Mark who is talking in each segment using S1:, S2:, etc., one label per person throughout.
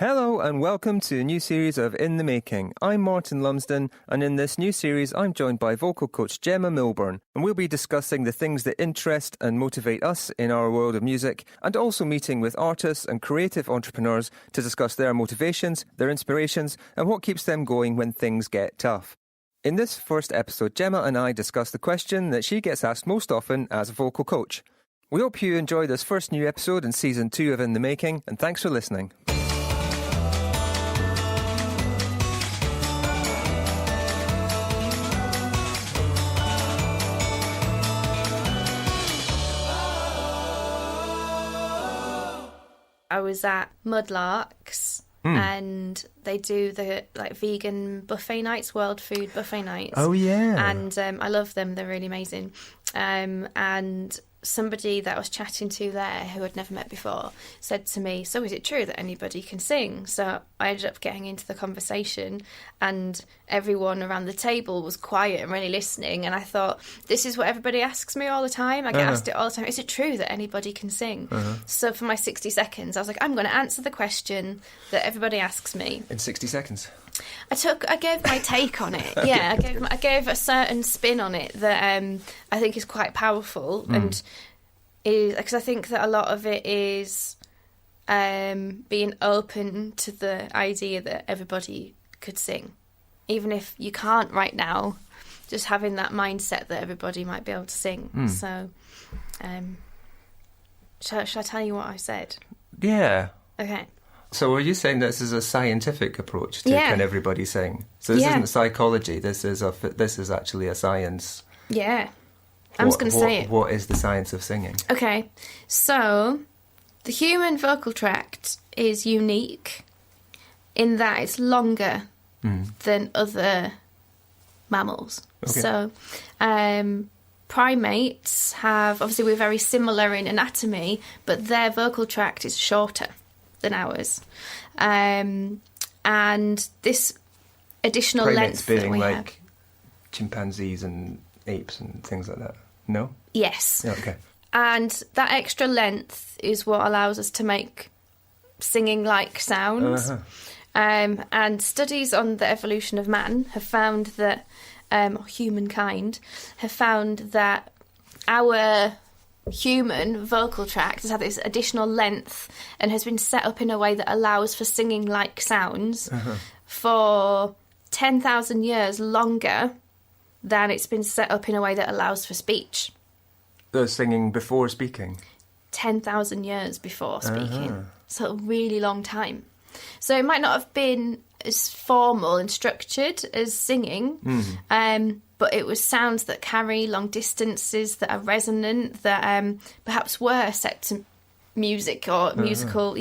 S1: Hello and welcome to a new series of In the Making. I'm Martin Lumsden, and in this new series I'm joined by Vocal Coach Gemma Milburn, and we'll be discussing the things that interest and motivate us in our world of music, and also meeting with artists and creative entrepreneurs to discuss their motivations, their inspirations, and what keeps them going when things get tough. In this first episode, Gemma and I discuss the question that she gets asked most often as a vocal coach. We hope you enjoy this first new episode in Season 2 of In the Making, and thanks for listening.
S2: I was at Mudlarks and they do the vegan buffet nights, world food buffet nights.
S1: Oh yeah.
S2: And I love them, they're really amazing. And somebody that I was chatting to there who I'd never met before said to me, so is it true that anybody can sing? So I ended up getting into the conversation and everyone around the table was quiet and really listening, and I thought, this is what everybody asks me all the time. I get asked it all the time, is it true that anybody can sing? So for my 60 seconds I was like, I'm going to answer the question that everybody asks me
S1: in 60 seconds.
S2: I gave my take on it. Yeah, I gave a certain spin on it that I think is quite powerful, and is because I think that a lot of it is being open to the idea that everybody could sing, even if you can't right now. Just having that mindset that everybody might be able to sing. So, shall I tell you what I said?
S1: Yeah.
S2: Okay.
S1: So are you saying this is a scientific approach to can everybody sing? So this isn't psychology. This is actually a science.
S2: Yeah, I'm just going to say it.
S1: What is the science of singing? Okay,
S2: so the human vocal tract is unique in that it's longer than other mammals. Okay. So primates have, obviously we're very similar in anatomy, but their vocal tract is shorter than ours, and this additional
S1: primates
S2: length
S1: being
S2: that we
S1: like
S2: have,
S1: chimpanzees and apes and things like that. No.
S2: Yes.
S1: Yeah, okay.
S2: And that extra length is what allows us to make singing-like sounds. And studies on the evolution of man have found that, or humankind, have found that our human vocal tract has had this additional length and has been set up in a way that allows for singing like sounds for 10,000 years longer than it's been set up in a way that allows for speech.
S1: Singing before speaking?
S2: 10,000 years before speaking. So a really long time. So it might not have been as formal and structured as singing, but it was sounds that carry long distances, that are resonant, that perhaps were set to music or musical,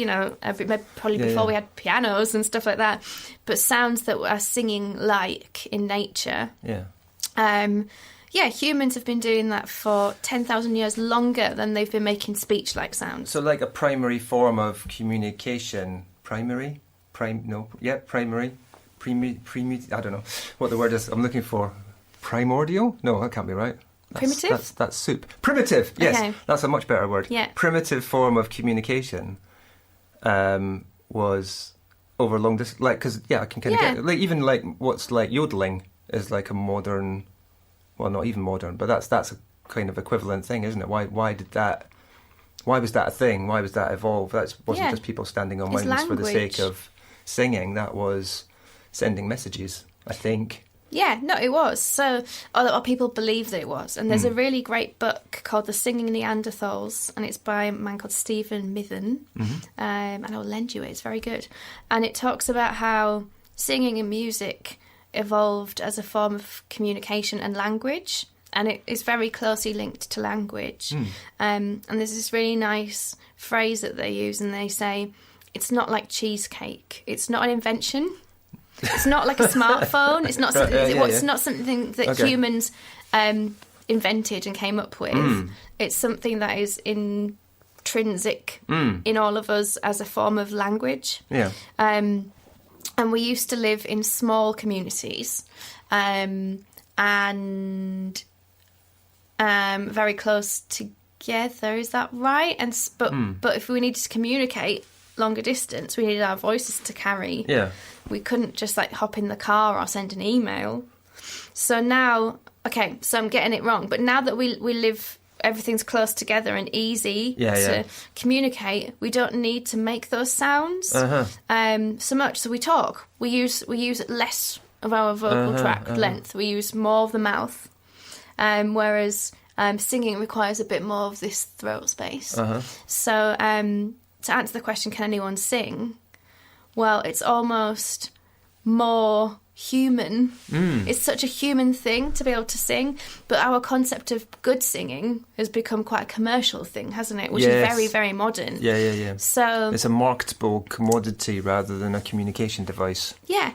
S2: probably before we had pianos and stuff like that, but sounds that were singing like in nature. Humans have been doing that for 10,000 years longer than they've been making speech-like sounds.
S1: So like a primary form of communication. Primary? I don't know what the word is I'm looking for. Primordial? No, that can't be right.
S2: Primitive?
S1: That's soup. Primitive, yes. Okay. That's a much better word.
S2: Yeah.
S1: Primitive form of communication was over long distance. Like, because, I can kind of get... Like, even, like, what's, like, yodeling is, like, a modern... Well, not even modern, but that's a kind of equivalent thing, isn't it? Why was that a thing? Why was that evolved? That wasn't just people standing on mountains for the sake of singing. That was sending messages, I think.
S2: Yeah, no, it was. So, or people believe that it was. And there's a really great book called The Singing Neanderthals, and it's by a man called Mithen. And I'll lend you it. It's very good. And it talks about how singing and music evolved as a form of communication and language. And it is very closely linked to language. And there's this really nice phrase that they use, and they say, it's not like cheesecake. It's not an invention. It's not like a smartphone. It's not something, it's not something that humans invented and came up with. It's something that is intrinsic in all of us as a form of language. Yeah. And we used to live in small communities and very close together. Is that right? But if we needed to communicate longer distance, we needed our voices to carry.
S1: Yeah.
S2: We couldn't just like hop in the car or send an email. So now, okay, so I'm getting it wrong, but now that we live, everything's close together and easy to communicate, we don't need to make those sounds so much. So we talk. We use less of our vocal tract length. We use more of the mouth, whereas singing requires a bit more of this throat space. So to answer the question, can anyone sing? Well, it's almost more human. It's such a human thing to be able to sing, but our concept of good singing has become quite a commercial thing, hasn't it? Which is very, very modern.
S1: Yeah.
S2: So
S1: it's a marketable commodity rather than a communication device.
S2: Yeah.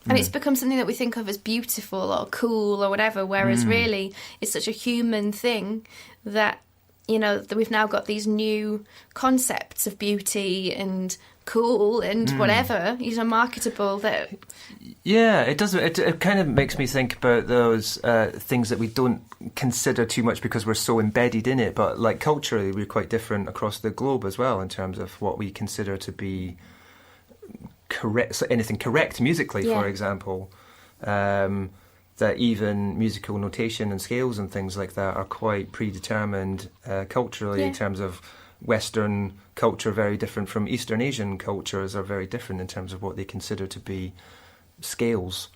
S2: And it's become something that we think of as beautiful or cool or whatever, whereas really it's such a human thing that, you know, that we've now got these new concepts of beauty and cool and whatever, you know, marketable that...
S1: Yeah, it does. It kind of makes me think about those things that we don't consider too much because we're so embedded in it, but like culturally we're quite different across the globe as well in terms of what we consider to be correct, so anything correct musically, for example. That even musical notation and scales and things like that are quite predetermined culturally in terms of Western culture, very different from Eastern Asian cultures, are very different in terms of what they consider to be scales.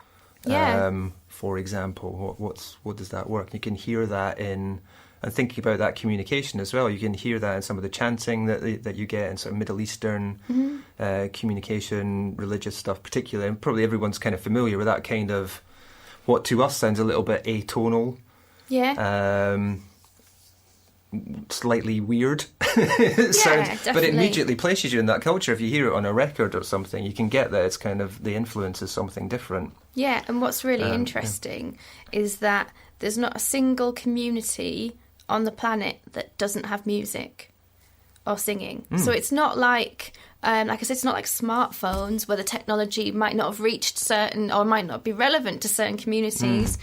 S1: For example, what does that work? You can hear that in, and thinking about that communication as well, you can hear that in some of the chanting that you get in sort of Middle Eastern communication, religious stuff particularly, and probably everyone's kind of familiar with that kind of, what to us sounds a little bit atonal. Slightly weird sound, but it immediately places you in that culture. If you hear it on a record or something, you can get that it's kind of, the influence is something different. Yeah,
S2: and what's really interesting is that there's not a single community on the planet that doesn't have music or singing. So it's not like I said, it's not like smartphones where the technology might not have reached certain, or might not be relevant to certain communities.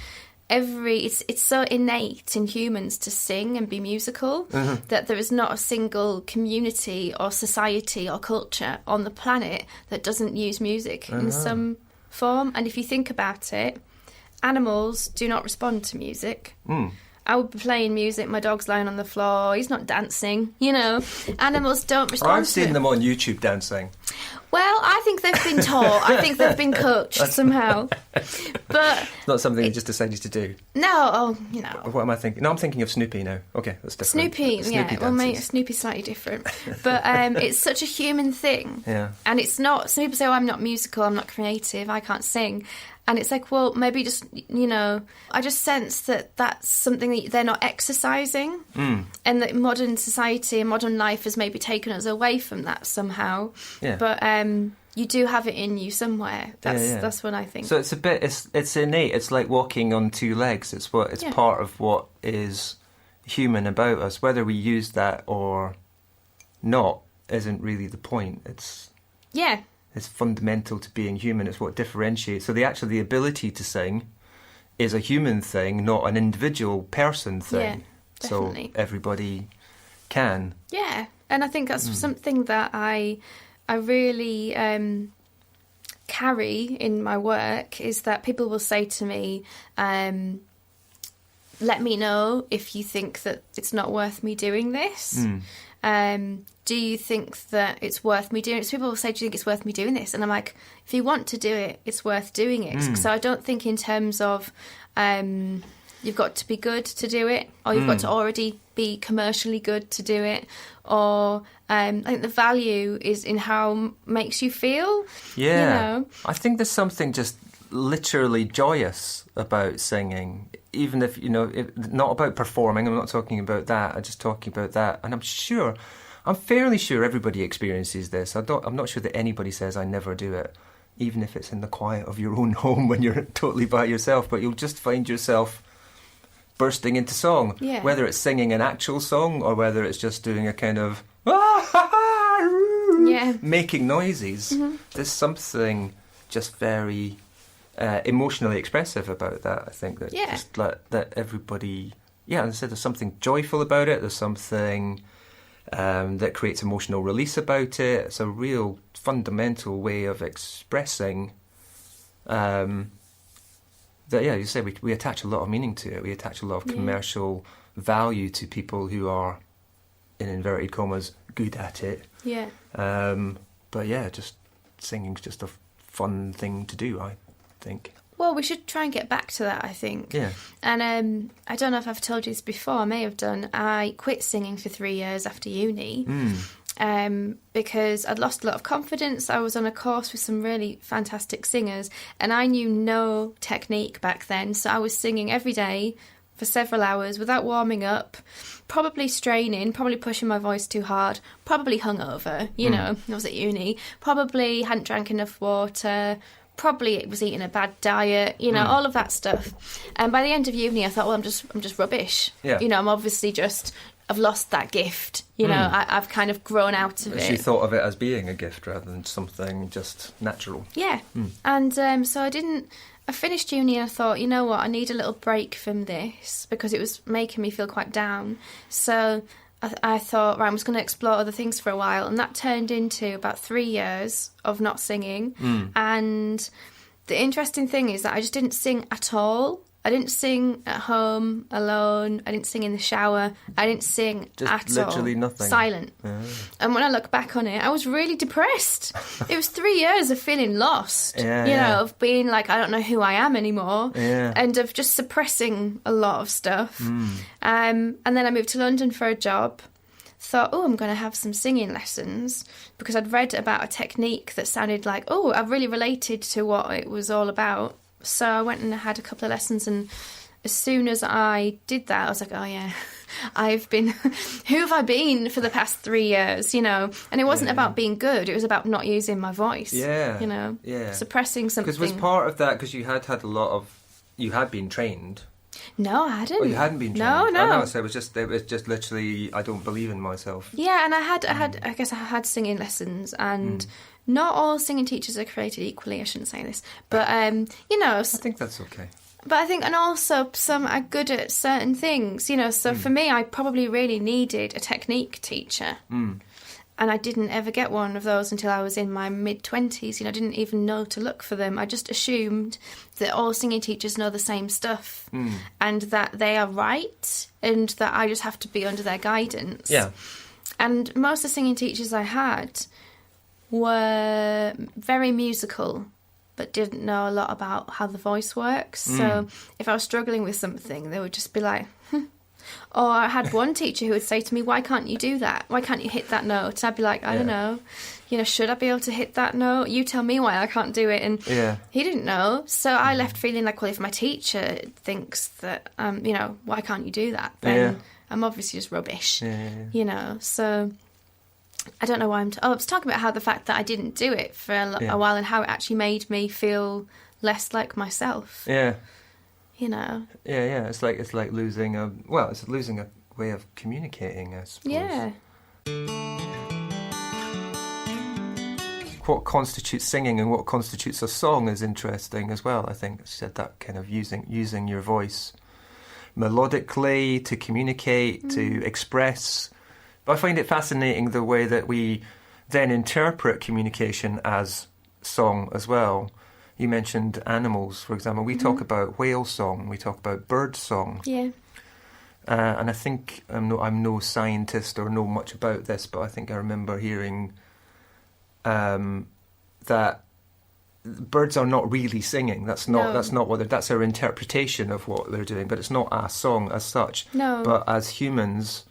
S2: It's so innate in humans to sing and be musical that there is not a single community or society or culture on the planet that doesn't use music in some form. And if you think about it, animals do not respond to music. I would be playing music, my dog's lying on the floor, he's not dancing, you know. Animals don't respond
S1: I've seen them on YouTube dancing.
S2: Well, I think they've been taught. I think they've been coached somehow. But
S1: it's not something you just decided to do.
S2: No, you know.
S1: What am I thinking? No, I'm thinking of Snoopy now. Okay, that's different.
S2: Snoopy, well, mate, Snoopy's slightly different. But it's such a human thing.
S1: Yeah.
S2: And it's not, some people say, oh, I'm not musical, I'm not creative, I can't sing. And it's like, well, maybe just, you know, I just sense that that's something that they're not exercising, and that modern society and modern life has maybe taken us away from that somehow. Yeah. But you do have it in you somewhere. That's what I think.
S1: So it's a bit, it's innate. It's like walking on two legs. It's part of what is human about us. Whether we use that or not isn't really the point. It's fundamental to being human. It's what differentiates. So the ability to sing is a human thing, not an individual person thing.
S2: Yeah, definitely.
S1: So everybody can.
S2: Yeah, and I think that's something that I really carry in my work, is that people will say to me, let me know if you think that it's not worth me doing this. Do you think that it's worth me doing it? So people will say, do you think it's worth me doing this? And I'm like, if you want to do it, it's worth doing it. So I don't think in terms of you've got to be good to do it, or you've got to already be commercially good to do it, or I think the value is in how it makes you feel.
S1: Yeah.
S2: You know?
S1: I think there's something just literally joyous about singing, even if, you know, not about performing. I'm not talking about that. I'm just talking about that. And I'm fairly sure everybody experiences this. I'm not sure that anybody says I never do it, even if it's in the quiet of your own home when you're totally by yourself. But you'll just find yourself bursting into song, whether it's singing an actual song or whether it's just doing a kind of making noises. There's something just very emotionally expressive about that. I think that just that everybody, as I said, there's something joyful about it. There's something that creates emotional release about it. It's a real fundamental way of expressing that, you say we attach a lot of meaning to it. We attach a lot of commercial value to people who are, in inverted commas, good at it.
S2: Yeah.
S1: But yeah, just singing's just a fun thing to do, I think.
S2: Well, we should try and get back to that, I think.
S1: Yeah.
S2: And I don't know if I've told you this before, I may have done. I quit singing for 3 years after uni because I'd lost a lot of confidence. I was on a course with some really fantastic singers and I knew no technique back then. So I was singing every day for several hours without warming up, probably straining, probably pushing my voice too hard, probably hungover, you know, I was at uni, probably hadn't drank enough water, probably was eating a bad diet, you know, all of that stuff. And by the end of uni, I thought, well, I'm just rubbish.
S1: Yeah.
S2: You know, I'm obviously I've lost that gift. You know, I've kind of grown out of it.
S1: She thought of it as being a gift rather than something just natural.
S2: Yeah. And so I finished uni and I thought, you know what, I need a little break from this because it was making me feel quite down. So I thought, right, I'm just going to explore other things for a while. And that turned into about 3 years of not singing. And the interesting thing is that I just didn't sing at all. I didn't sing at home, alone. I didn't sing in the shower. I didn't sing
S1: just
S2: at
S1: literally
S2: all.
S1: Nothing.
S2: Silent. And when I look back on it, I was really depressed. It was 3 years of feeling lost, you know, of being like, I don't know who I am anymore, and of just suppressing a lot of stuff. And then I moved to London for a job. Thought, oh, I'm going to have some singing lessons because I'd read about a technique that sounded like, oh, I really related to what it was all about. So I went and had a couple of lessons, and as soon as I did that, I was like, oh yeah, who have I been for the past 3 years, you know? And it wasn't about being good, it was about not using my voice, you know, suppressing something.
S1: Because was part of that, because you had been trained.
S2: No, I hadn't.
S1: Oh, you hadn't been trained?
S2: No.
S1: Oh, no, so it was just literally, I don't believe in myself.
S2: Yeah, and I guess I had singing lessons, and not all singing teachers are created equally. I shouldn't say this, but you know,
S1: I think that's okay.
S2: But I think, and also some are good at certain things, you know. So for me, I probably really needed a technique teacher, and I didn't ever get one of those until I was in my mid-20s. You know, I didn't even know to look for them. I just assumed that all singing teachers know the same stuff, and that they are right, and that I just have to be under their guidance. Yeah. And most of the singing teachers I had were very musical, but didn't know a lot about how the voice works. So if I was struggling with something, they would just be like, Or I had one teacher who would say to me, why can't you do that? Why can't you hit that note? I'd be like, I don't know. You know, should I be able to hit that note? You tell me why I can't do it. And he didn't know. So I left feeling like, well, if my teacher thinks that, you know, why can't you do that? Then I'm obviously just rubbish, you know. So I don't know why I was talking about how the fact that I didn't do it for a while and how it actually made me feel less like myself. Yeah. You know.
S1: Yeah. It's like losing a way of communicating, I suppose.
S2: Yeah.
S1: What constitutes singing and what constitutes a song is interesting as well. I think she said that kind of using your voice melodically to communicate, to express. But I find it fascinating the way that we then interpret communication as song as well. You mentioned animals, for example. We talk about whale song, we talk about bird song.
S2: Yeah.
S1: And I think I'm no scientist or know much about this, but I think I remember hearing that birds are not really singing. That's our interpretation of what they're doing, but it's not a song as such.
S2: No.
S1: But as humans,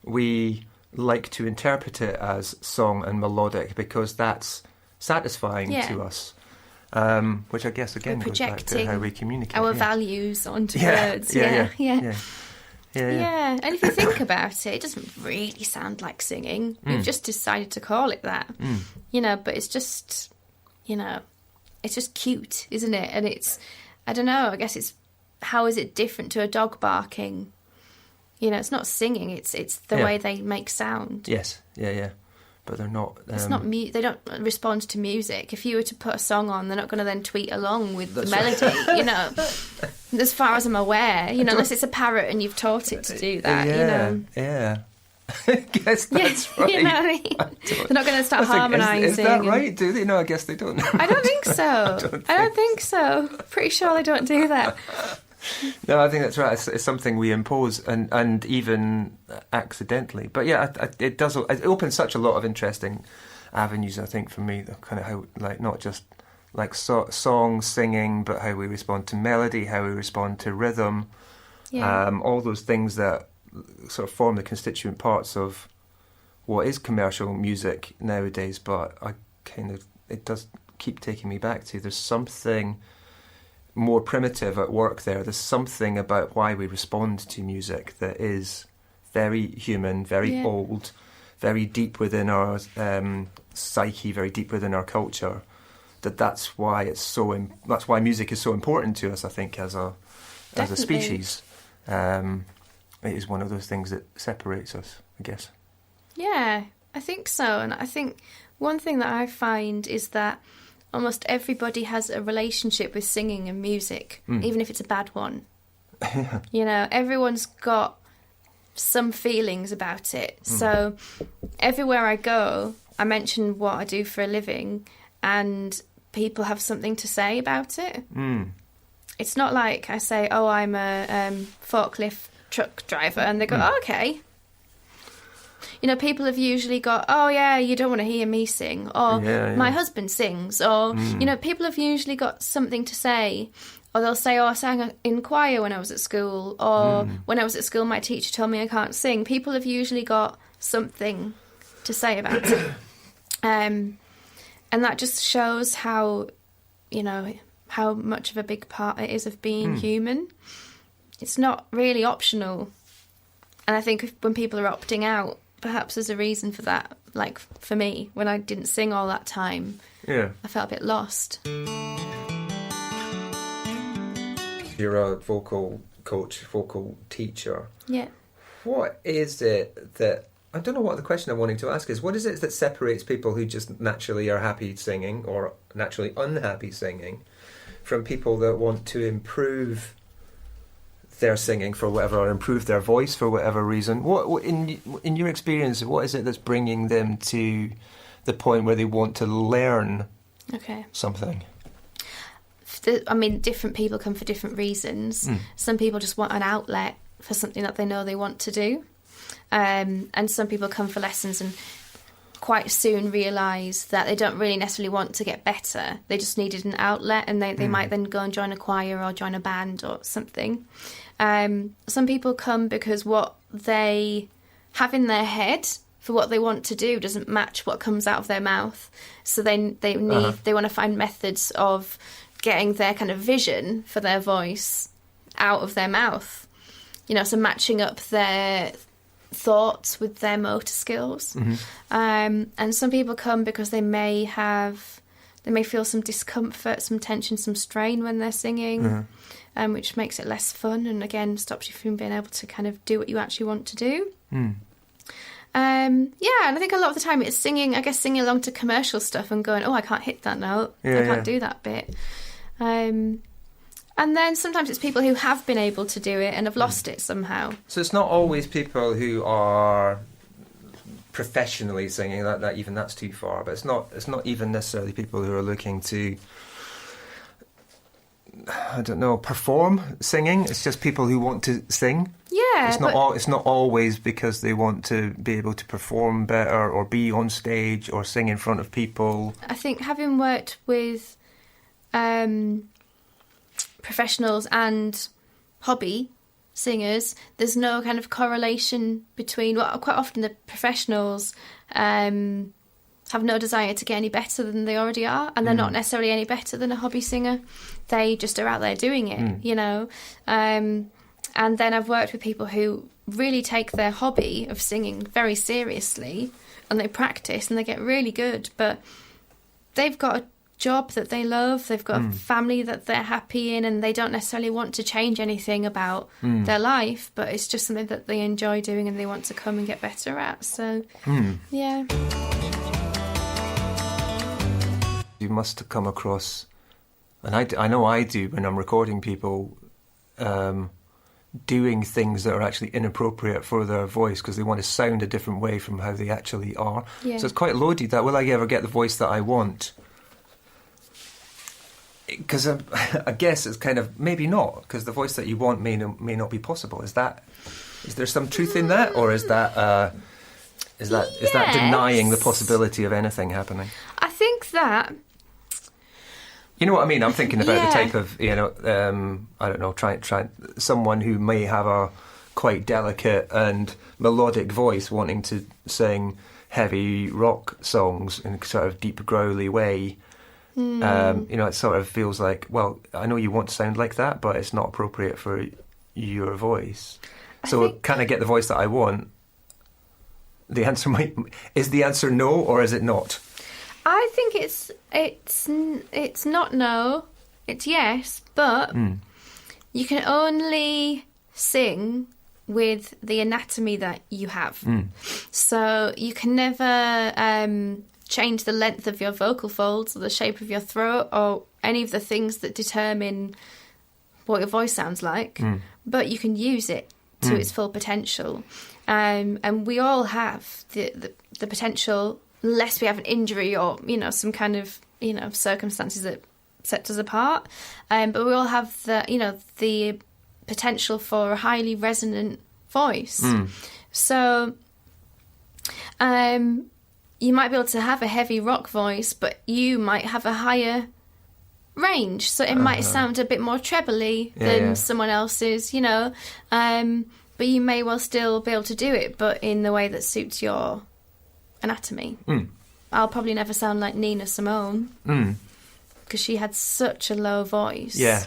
S1: we like to interpret it as song and melodic because that's satisfying to us. Which I guess again goes back to how we communicate.
S2: Our values onto words. Yeah. And if you think about it, it doesn't really sound like singing. We've just decided to call it that. You know, but it's just, you know, it's just cute, isn't it? And it's, I don't know, I guess it's, how is it different to a dog barking? You know, it's not singing, it's the way they make sound.
S1: Yes, yeah. But they're not...
S2: it's not they don't respond to music. If you were to put a song on, they're not going to then tweet along with the melody, you know. As far as I'm aware, you know, unless it's a parrot and you've taught it to do that, you know.
S1: Yeah. I guess that's right.
S2: You know what I mean? They're not going to start harmonising.
S1: Is that right? Do they? No, I guess they don't.
S2: I don't think so. I don't think so. Pretty sure they don't do that.
S1: No, I think that's right. It's something we impose, and even accidentally. But yeah, it does. It opens such a lot of interesting avenues, I think, for me. Kind of how, like, not just like song singing, but how we respond to melody, how we respond to rhythm. Yeah. All those things that sort of form the constituent parts of what is commercial music nowadays. But it does keep taking me back to, there's something more primitive at work there. There's something about why we respond to music that is very human, very old, very deep within our psyche, very deep within our culture. That's why music is so important to us, I think, as a species. It is one of those things that separates us, I guess.
S2: Yeah, I think so. And I think one thing that I find is that almost everybody has a relationship with singing and music, even if it's a bad one. You know, everyone's got some feelings about it. So everywhere I go, I mention what I do for a living, and people have something to say about it. It's not like I say, oh, I'm a forklift truck driver, and they go, oh, okay. You know, people have usually got, oh, yeah, you don't want to hear me sing, or my husband sings, or, you know, people have usually got something to say, or they'll say, oh, I sang in choir when I was at school, or when I was at school, my teacher told me I can't sing. People have usually got something to say about it. And that just shows how, you know, how much of a big part it is of being human. It's not really optional. And I think when people are opting out, perhaps there's a reason for that. Like, for me, when I didn't sing all that time, I felt a bit lost.
S1: You're a vocal coach, vocal teacher.
S2: Yeah.
S1: What is it that... I don't know what the question I'm wanting to ask is. What is it that separates people who just naturally are happy singing or naturally unhappy singing from people that want to improve their singing for whatever, or improve their voice for whatever reason? What in your experience, what is it that's bringing them to the point where they want to learn something?
S2: I mean, different people come for different reasons. Some people just want an outlet for something that they know they want to do. And some people come for lessons and quite soon realise that they don't really necessarily want to get better. They just needed an outlet, and they might then go and join a choir or join a band or something. Some people come because what they have in their head for what they want to do doesn't match what comes out of their mouth. So they want to find methods of getting their kind of vision for their voice out of their mouth. You know, so matching up their thoughts with their motor skills. And some people come because they may feel some discomfort, some tension, some strain when they're singing, which makes it less fun and again stops you from being able to kind of do what you actually want to do. And I think a lot of the time it's singing along to commercial stuff and going, oh, I can't hit that note, I can't do that bit. And then sometimes it's people who have been able to do it and have lost it somehow. So
S1: it's not always people who are professionally singing, that even that's too far, but it's not even necessarily people who are looking to, I don't know, perform singing. It's just people who want to sing.
S2: Yeah,
S1: it's not always because they want to be able to perform better or be on stage or sing in front of people.
S2: I think having worked with professionals and hobby singers, there's no kind of correlation between quite often the professionals have no desire to get any better than they already are, and they're not necessarily any better than a hobby singer. They just are out there doing it, you know. And then I've worked with people who really take their hobby of singing very seriously, and they practice and they get really good, but they've got a job that they love, they've got a family that they're happy in, and they don't necessarily want to change anything about their life, but it's just something that they enjoy doing and they want to come and get better at. So yeah,
S1: you must come across, and I know I do when I'm recording people, doing things that are actually inappropriate for their voice because they want to sound a different way from how they actually are.
S2: Yeah.
S1: So it's quite loaded, that will I ever get the voice that I want? Because I guess it's kind of maybe not, because the voice that you want may not be possible. Is there some truth in that, or is that denying the possibility of anything happening?
S2: I think that.
S1: You know what I mean? I'm thinking about the type of, I don't know, try someone who may have a quite delicate and melodic voice wanting to sing heavy rock songs in a sort of deep growly way. It sort of feels like, well, I know you want to sound like that, but it's not appropriate for your voice. So can I get the voice that I want? The answer is the answer no, or is it not?
S2: I think it's not no, it's yes, but you can only sing with the anatomy that you have. So you can never change the length of your vocal folds or the shape of your throat or any of the things that determine what your voice sounds like, but you can use it to its full potential. And we all have the potential, unless we have an injury or, some kind of, circumstances that set us apart. But we all have the potential for a highly resonant voice. So you might be able to have a heavy rock voice, but you might have a higher range. So it might sound a bit more trebly than someone else's, but you may well still be able to do it, but in the way that suits your anatomy. I'll probably never sound like Nina Simone because she had such a low voice.
S1: Yeah.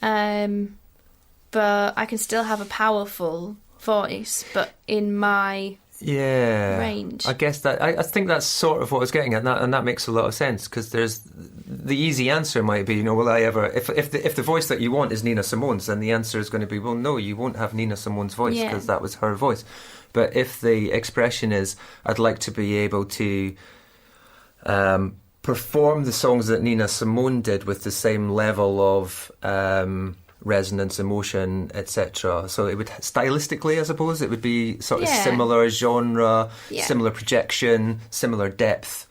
S2: But I can still have a powerful voice, but in my range.
S1: I guess that I think that's sort of what I was getting at, and that makes a lot of sense, because there's the easy answer might be, will I ever, if the voice that you want is Nina Simone's, then the answer is going to be, well, no, you won't have Nina Simone's voice because that was her voice. But if the expression is, I'd like to be able to perform the songs that Nina Simone did with the same level of resonance, emotion, etc. So it would, stylistically, I suppose, it would be sort of similar genre, similar projection, similar depth.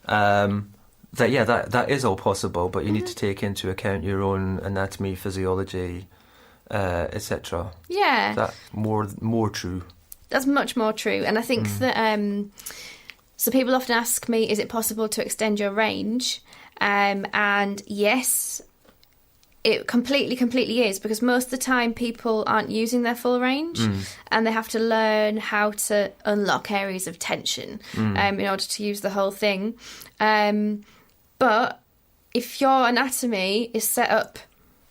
S1: That is all possible, but you need to take into account your own anatomy, physiology, etc.
S2: Yeah.
S1: Is that more true?
S2: That's much more true. And I think that so people often ask me, is it possible to extend your range? And yes, it completely is, because most of the time people aren't using their full range and they have to learn how to unlock areas of tension in order to use the whole thing. But if your anatomy is set up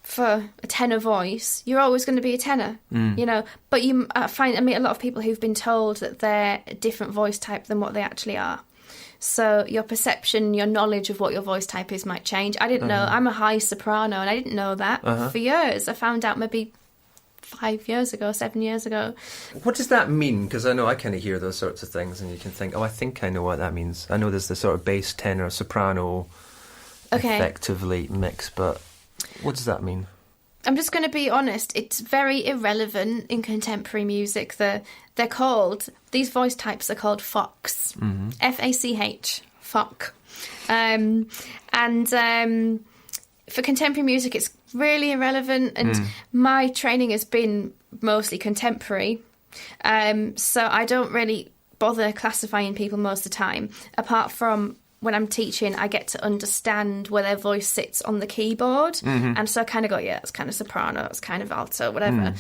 S2: for a tenor voice, you're always going to be a tenor, But you I meet a lot of people who've been told that they're a different voice type than what they actually are. So your perception, your knowledge of what your voice type is might change. I didn't know. I'm a high soprano, and I didn't know that for years. I found out maybe 7 years ago.
S1: What does that mean? Because I know I kind of hear those sorts of things, and you can think, I think I know what that means. I know there's the sort of bass, tenor, soprano effectively mix, but what does that mean?
S2: I'm just going to be honest. It's very irrelevant in contemporary music. They're called, these voice types are called FOCs. F-A-C-H, FOC. And for contemporary music, it's really irrelevant. And my training has been mostly contemporary. So I don't really bother classifying people most of the time, apart from when I'm teaching, I get to understand where their voice sits on the keyboard. And so I kind of go, it's kind of soprano, it's kind of alto, whatever.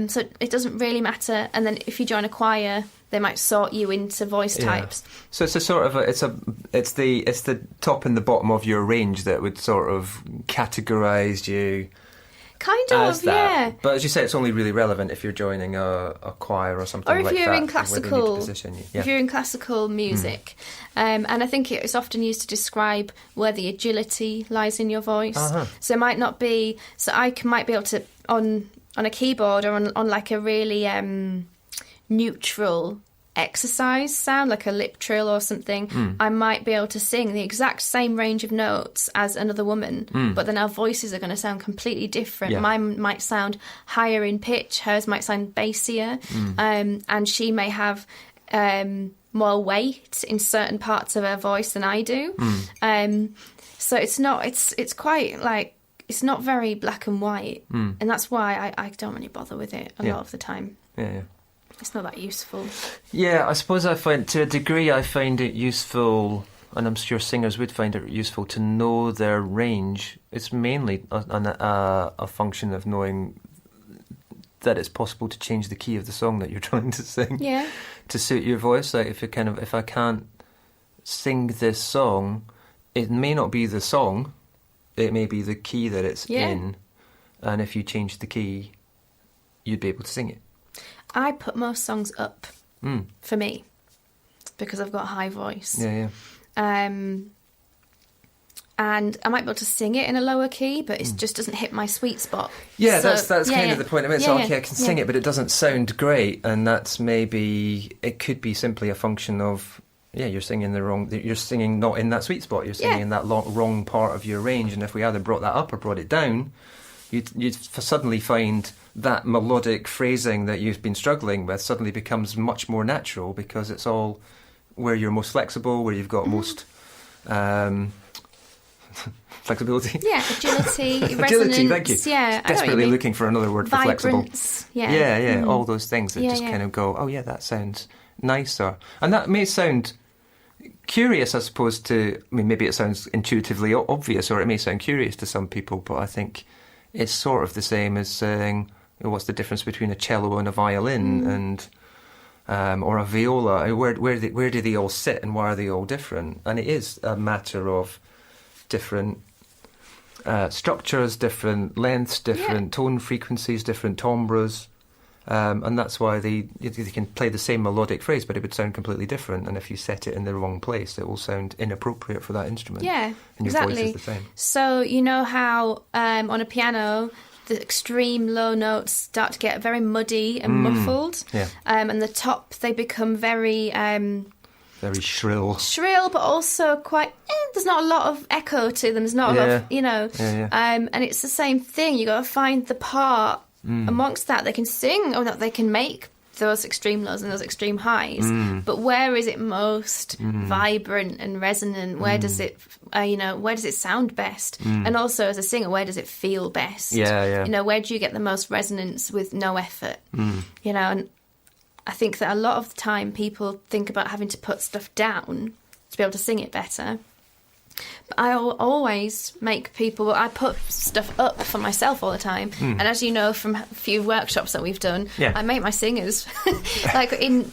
S2: So it doesn't really matter. And then if you join a choir, they might sort you into voice types. So
S1: it's a sort of it's the top and the bottom of your range that would sort of categorise you.
S2: Kind of, yeah.
S1: But as you say, it's only really relevant if you're joining a choir or something like that.
S2: Or if you're in classical, if you're in classical music. And I think it's often used to describe where the agility lies in your voice. So it might not be, so might be able to, on a keyboard or on like a really neutral exercise sound, like a lip trill or something, I might be able to sing the exact same range of notes as another woman, but then our voices are going to sound completely different.
S1: Yeah.
S2: Mine might sound higher in pitch, hers might sound bassier, and she may have more weight in certain parts of her voice than I do. So it's quite like, it's not very black and white, and that's why I don't really bother with it a lot of the time.
S1: Yeah.
S2: It's not that useful.
S1: Yeah, I suppose to a degree, I find it useful, and I'm sure singers would find it useful to know their range. It's mainly a function of knowing that it's possible to change the key of the song that you're trying to sing to suit your voice. Like if I can't sing this song, it may not be the song, it may be the key that it's in, and if you change the key, you'd be able to sing it.
S2: I put most songs up for me because I've got a high voice.
S1: Yeah.
S2: And I might be able to sing it in a lower key, but it just doesn't hit my sweet spot.
S1: Yeah, so, that's kind of the point. I mean, it's okay, I can sing it, but it doesn't sound great, and that's it could be simply a function of, you're singing you're singing not in that sweet spot, you're singing in that wrong part of your range, and if we either brought that up or brought it down, you'd suddenly find that melodic phrasing that you've been struggling with suddenly becomes much more natural, because it's all where you're most flexible, where you've got most flexibility. Yeah,
S2: agility,
S1: agility, thank you.
S2: Yeah,
S1: desperately looking for another word for flexible.
S2: Yeah,
S1: all those things that just kind of go, oh yeah, that sounds nicer. And that may sound curious, I suppose, maybe it sounds intuitively obvious, or it may sound curious to some people, but I think it's sort of the same as saying, what's the difference between a cello and a violin, and or a viola? Where do they all sit, and why are they all different? And it is a matter of different structures, different lengths, different tone frequencies, different timbres, and that's why they can play the same melodic phrase, but it would sound completely different. And if you set it in the wrong place, it will sound inappropriate for that instrument.
S2: Yeah,
S1: and your voice is the same.
S2: So you know how on a piano the extreme low notes start to get very muddy and muffled, and the top, they become very
S1: shrill,
S2: but also quite. There's not a lot of echo to them. There's not a lot of, and it's the same thing. You got to find the part amongst that they can sing, or that they can make those extreme lows and those extreme highs. But where is it most vibrant and resonant? Where does it, where does it sound best? And also, as a singer, where does it feel best? Where do you get the most resonance with no effort? And I think that a lot of the time people think about having to put stuff down to be able to sing it better. But I always make people, I put stuff up for myself all the time. And as you know from a few workshops that we've done, I make my singers,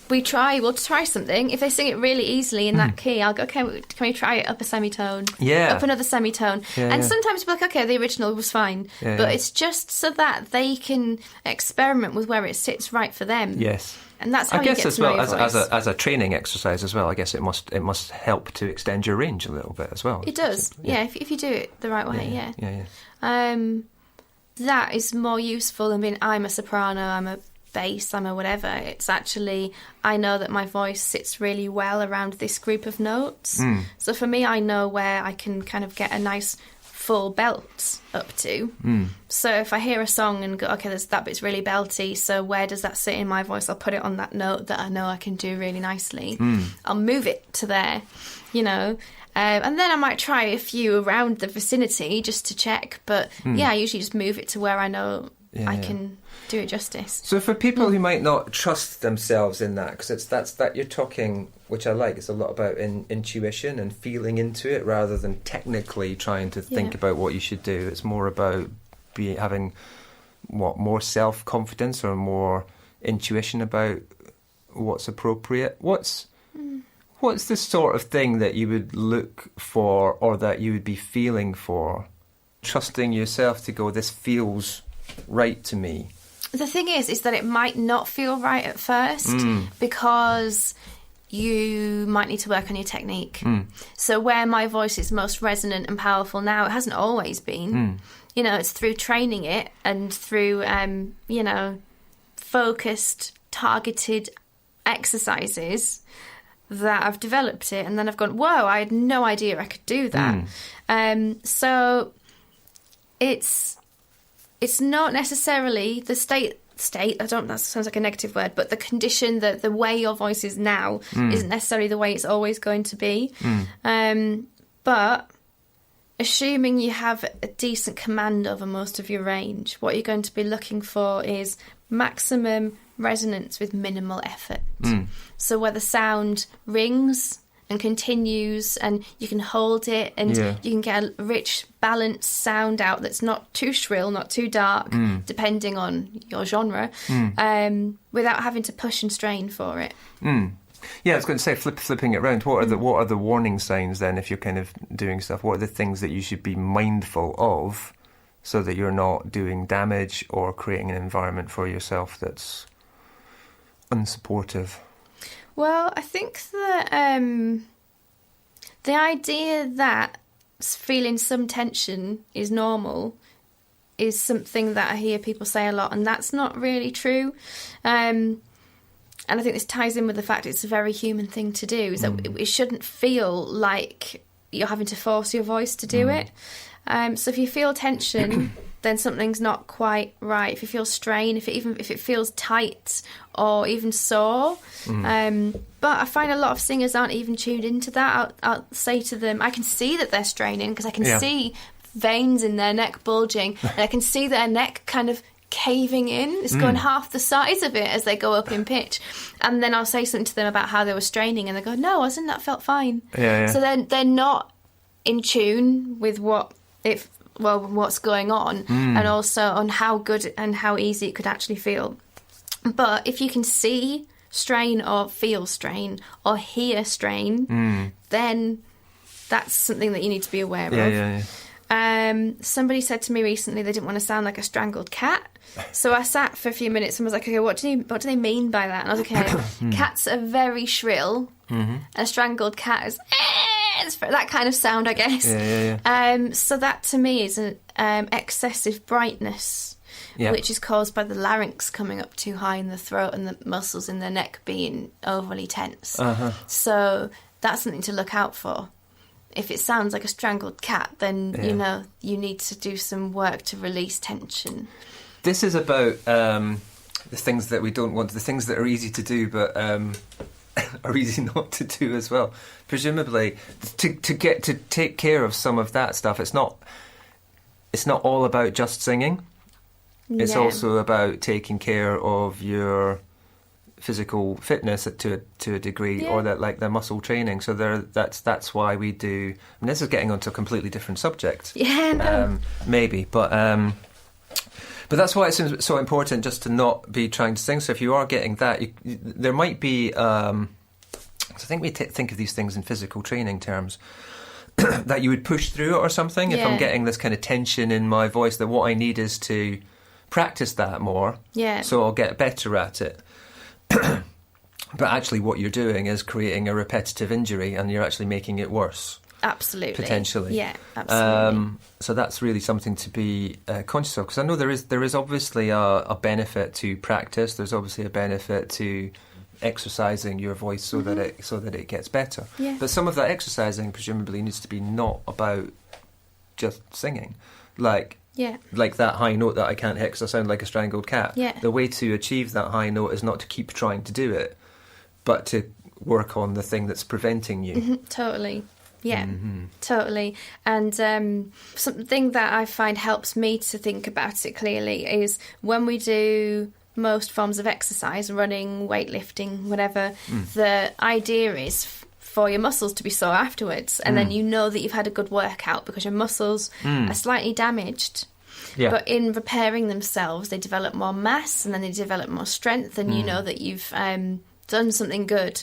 S2: we'll try something. If they sing it really easily in that key, I'll go, okay, can we try it up a semitone? Up another semitone. And sometimes people are like, okay, the original was fine. But it's just so that they can experiment with where it sits right for them.
S1: Yes.
S2: And that's how you get to know your voice.
S1: As a training exercise as well, I guess it must help to extend your range a little bit as well.
S2: It does, if you do it the right way, that is more useful than being, I'm a soprano, I'm a bass, I'm a whatever. It's actually, I know that my voice sits really well around this group of notes. So for me, I know where I can kind of get a nice full belt up to. So if I hear a song and go, okay, that bit's really belty, so where does that sit in my voice? I'll put it on that note that I know I can do really nicely. I'll move it to there, and then I might try a few around the vicinity just to check, but I usually just move it to where I know I can do it justice.
S1: So for people who might not trust themselves in that, because that's that you're talking, which I like, it's a lot about intuition and feeling into it rather than technically trying to think about what you should do. It's more about having more self-confidence or more intuition about what's appropriate. What's the sort of thing that you would look for, or that you would be feeling for, trusting yourself to go, this feels right to me?
S2: The thing is that it might not feel right at first because you might need to work on your technique. So where my voice is most resonant and powerful now, it hasn't always been. It's through training it and through, focused, targeted exercises that I've developed it, and then I've gone, whoa, I had no idea I could do that. So it's not necessarily the state, that sounds like a negative word, but the condition, that the way your voice is now isn't necessarily the way it's always going to be. But assuming you have a decent command over most of your range, what you're going to be looking for is maximum resonance with minimal effort. So where the sound rings and continues, and you can hold it, and you can get a rich, balanced sound out that's not too shrill, not too dark, depending on your genre, without having to push and strain for it.
S1: Yeah, I was going to say, flipping it around, what are the warning signs then if you're kind of doing stuff? What are the things that you should be mindful of so that you're not doing damage or creating an environment for yourself that's unsupportive?
S2: Well, I think that the idea that feeling some tension is normal is something that I hear people say a lot, and that's not really true. And I think this ties in with the fact it's a very human thing to do, is that it shouldn't feel like you're having to force your voice to do it. So if you feel tension, then something's not quite right. If you feel strain, if it feels tight or even sore. But I find a lot of singers aren't even tuned into that. I'll say to them, I can see that they're straining because I can see veins in their neck bulging, and I can see their neck kind of caving in. It's going half the size of it as they go up in pitch. And then I'll say something to them about how they were straining, and they go, no, wasn't that felt fine. So then they're not in tune with what's going on, and also on how good and how easy it could actually feel. But if you can see strain or feel strain or hear strain, then that's something that you need to be aware of. Somebody said to me recently they didn't want to sound like a strangled cat. So I sat for a few minutes and was like, okay, what do they mean by that? And I was like, okay, cats are very shrill. A strangled cat is it's that kind of sound, I guess. So that to me is an excessive brightness, which is caused by the larynx coming up too high in the throat and the muscles in the neck being overly tense. So that's something to look out for. If it sounds like a strangled cat, then you know you need to do some work to release tension.
S1: This is about the things that we don't want, the things that are easy to do but are easy not to do as well. Presumably, to take care of some of that stuff, it's not all about just singing. It's also about taking care of your physical fitness to a degree, or that like the muscle training. So that's why we do. And this is getting onto a completely different subject. Maybe, but that's why it's so important just to not be trying to sing. So if you are getting that, there might be. I think we think of these things in physical training terms. That you would push through it or something. If I'm getting this kind of tension in my voice, that what I need is to practice that more. So I'll get better at it. But actually what you're doing is creating a repetitive injury, and you're actually making it worse.
S2: Absolutely.
S1: Potentially.
S2: Yeah, absolutely.
S1: So that's really something to be conscious of, because I know there is obviously a benefit to practice. There's obviously a benefit to exercising your voice so that it gets better. But some of that exercising presumably needs to be not about just singing. Like that high note that I can't hit because I sound like a strangled cat. The way to achieve that high note is not to keep trying to do it, but to work on the thing that's preventing you.
S2: Totally. Totally. And something that I find helps me to think about it clearly is when we do most forms of exercise, running, weightlifting, whatever, the idea is for your muscles to be sore afterwards, and then you know that you've had a good workout because your muscles are slightly damaged. But in repairing themselves, they develop more mass, and then they develop more strength, and you know that you've done something good.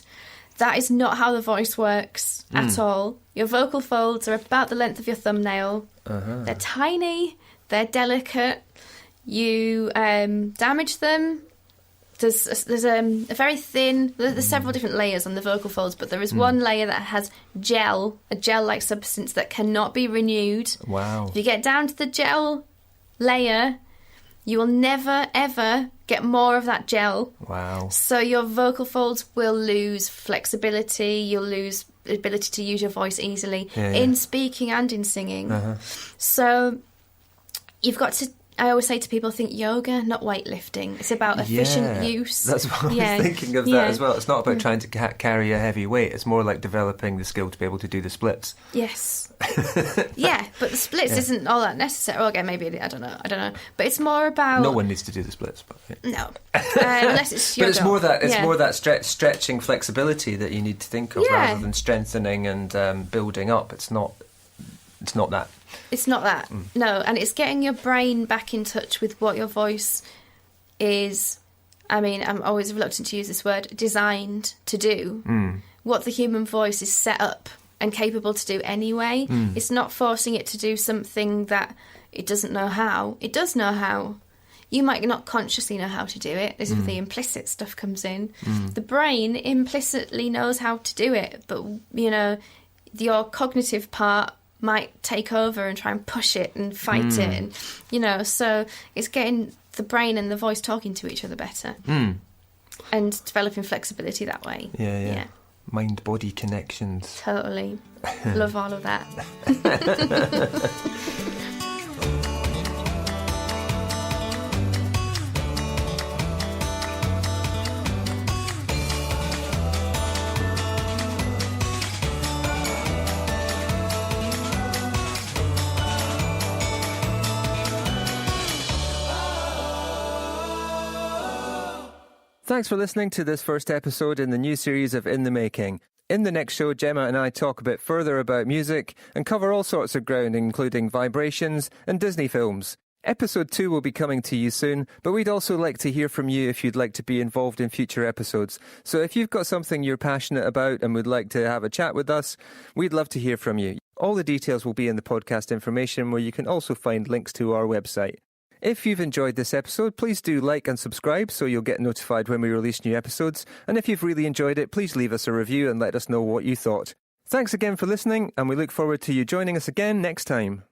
S2: That is not how the voice works at all. Your vocal folds are about the length of your thumbnail. They're tiny, they're delicate. You damage them. There's a very thin. There's several different layers on the vocal folds, but there is one layer that has a gel-like substance that cannot be renewed.
S1: Wow!
S2: If you get down to the gel layer, You will never, ever get more of that gel.
S1: Wow.
S2: So your vocal folds will lose flexibility. You'll lose the ability to use your voice easily in speaking and in singing. So you've got to... I always say to people, think yoga, not weightlifting. It's about efficient use.
S1: That's what I was thinking of that as well. It's not about trying to carry a heavy weight. It's more like developing the skill to be able to do the splits.
S2: Yes. But the splits isn't all that necessary. Well, again, maybe, I don't know. But it's more about...
S1: No one needs to do the splits. But,
S2: No. Unless it's your
S1: But it's more that, more that stretching flexibility that you need to think of rather than strengthening and building up. It's not that.
S2: It's not that, no. And it's getting your brain back in touch with what your voice is, I mean, I'm always reluctant to use this word, designed to do. What the human voice is set up and capable to do anyway. It's not forcing it to do something that it doesn't know how. It does know how. You might not consciously know how to do it. This is where the implicit stuff comes in. The brain implicitly knows how to do it, but, you know, your cognitive part might take over and try and push it and fight it, and so it's getting the brain and the voice talking to each other better and developing flexibility that way.
S1: Mind-body connections.
S2: Totally. Love all of that.
S1: Thanks for listening to this first episode in the new series of In the Making. In the next show, Gemma and I talk a bit further about music and cover all sorts of ground, including vibrations and Disney films. Episode 2 will be coming to you soon, but we'd also like to hear from you if you'd like to be involved in future episodes. So if you've got something you're passionate about and would like to have a chat with us, we'd love to hear from you. All the details will be in the podcast information, where you can also find links to our website. If you've enjoyed this episode, please do like and subscribe so you'll get notified when we release new episodes. And if you've really enjoyed it, please leave us a review and let us know what you thought. Thanks again for listening, and we look forward to you joining us again next time.